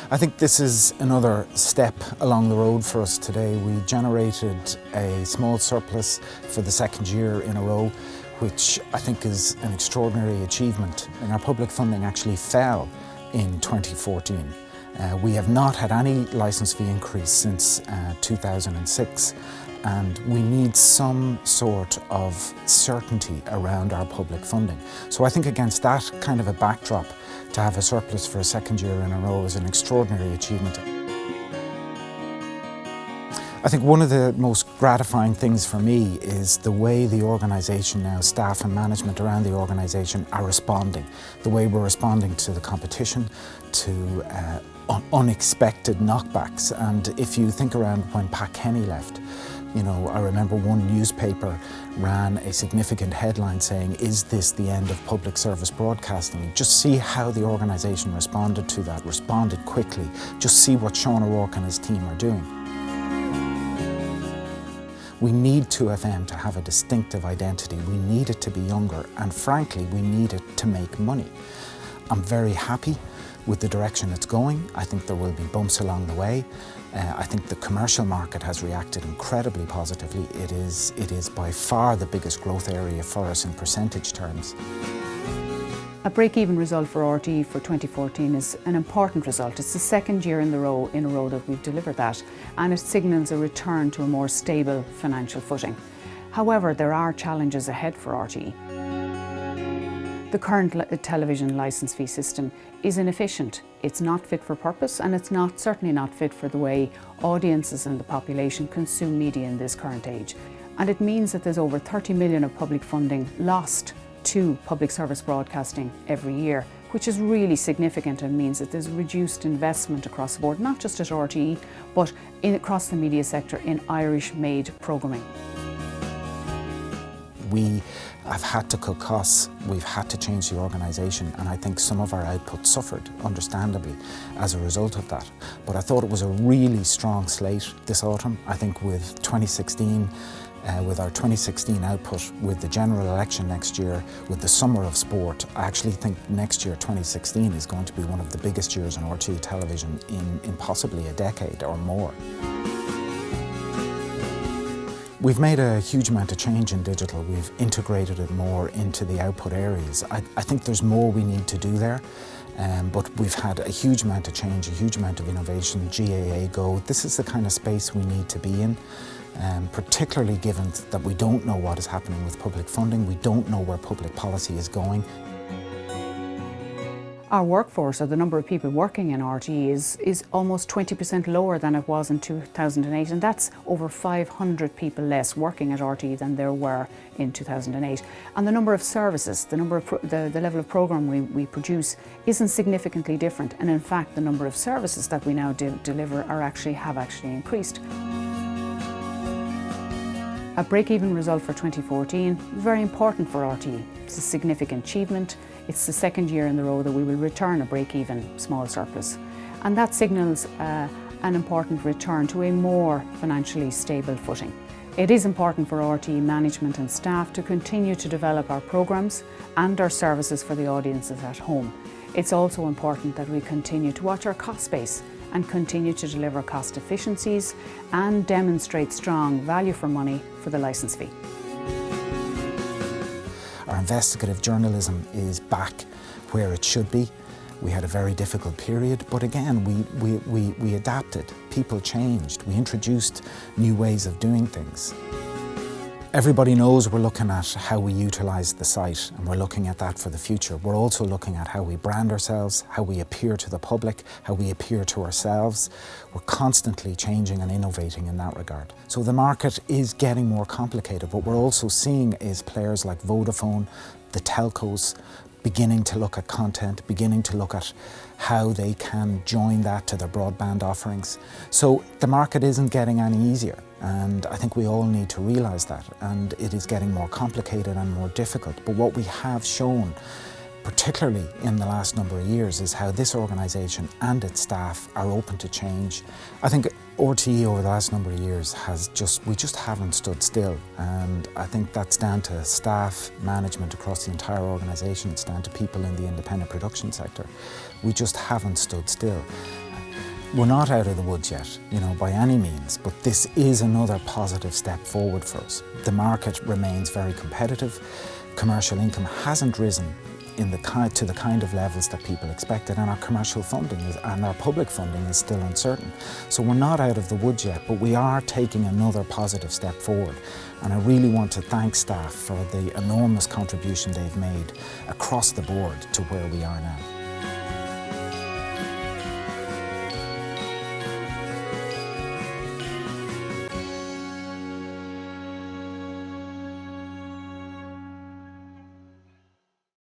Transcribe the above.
I think this is another step along the road for us today. We generated a small surplus for the second year in a row, which I think is an extraordinary achievement. And our public funding actually fell in 2014. We have not had any licence fee increase since 2006, and we need some sort of certainty around our public funding. So I think against that kind of a backdrop, to have a surplus for a second year in a row is an extraordinary achievement. I think one of the most gratifying things for me is the way the organisation now, staff and management around the organisation are responding. The way we're responding to the competition, to unexpected knockbacks. And if you think around when Pat Kenny left, you know, I remember one newspaper ran a significant headline saying, "Is this the end of public service broadcasting?" Just see how the organisation responded to that, responded quickly. Just see what Sean O'Rourke and his team are doing. We need 2FM to have a distinctive identity. We need it to be younger, and frankly, we need it to make money. I'm very happy with the direction it's going. I think there will be bumps along the way. I think the commercial market has reacted incredibly positively. It is by far the biggest growth area for us in percentage terms. A break-even result for RTE for 2014 is an important result. It's the second year in a row that we've delivered that, and it signals a return to a more stable financial footing. However, there are challenges ahead for RTE. The current television licence fee system is inefficient. It's not fit for purpose, and it's certainly not fit for the way audiences and the population consume media in this current age. And it means that there's over 30 million of public funding lost to public service broadcasting every year, which is really significant and means that there's reduced investment across the board, not just at RTE, but across the media sector in Irish-made programming. We have had to cut costs, we've had to change the organisation, and I think some of our output suffered, understandably, as a result of that. But I thought it was a really strong slate this autumn. I think with 2016, with our 2016 output, with the general election next year, with the summer of sport, I actually think next year, 2016, is going to be one of the biggest years in RTE television in possibly a decade or more. We've made a huge amount of change in digital. We've integrated it more into the output areas. I think there's more we need to do there, but we've had a huge amount of change, a huge amount of innovation, GAA Go. This is the kind of space we need to be in, particularly given that we don't know what is happening with public funding, we don't know where public policy is going. Our workforce, or the number of people working in RTE, is almost 20% lower than it was in 2008, and that's over 500 people less working at RTE than there were in 2008. And the number of services, the level of programme we produce isn't significantly different, and in fact the number of services that we now deliver have actually increased. A break-even result for 2014, very important for RTE. It's a significant achievement. It's the second year in a row that we will return a break-even small surplus. And that signals an important return to a more financially stable footing. It is important for RTE management and staff to continue to develop our programmes and our services for the audiences at home. It's also important that we continue to watch our cost base and continue to deliver cost efficiencies and demonstrate strong value for money for the licence fee. Our investigative journalism is back where it should be. We had a very difficult period, but again, we adapted. People changed. We introduced new ways of doing things. Everybody knows we're looking at how we utilise the site, and we're looking at that for the future. We're also looking at how we brand ourselves, how we appear to the public, how we appear to ourselves. We're constantly changing and innovating in that regard. So the market is getting more complicated. What we're also seeing is players like Vodafone, the telcos, beginning to look at content, beginning to look at how they can join that to their broadband offerings. So the market isn't getting any easier, and I think we all need to realise that, and it is getting more complicated and more difficult. But what we have shown, particularly in the last number of years, is how this organisation and its staff are open to change. I think RTE over the last number of years we just haven't stood still, and I think that's down to staff, management across the entire organisation. It's down to people in the independent production sector. We just haven't stood still. We're not out of the woods yet, by any means, but this is another positive step forward for us. The market remains very competitive. Commercial income hasn't risen to the kind of levels that people expected, and our commercial funding and our public funding is still uncertain. So we're not out of the woods yet, but we are taking another positive step forward. And I really want to thank staff for the enormous contribution they've made across the board to where we are now.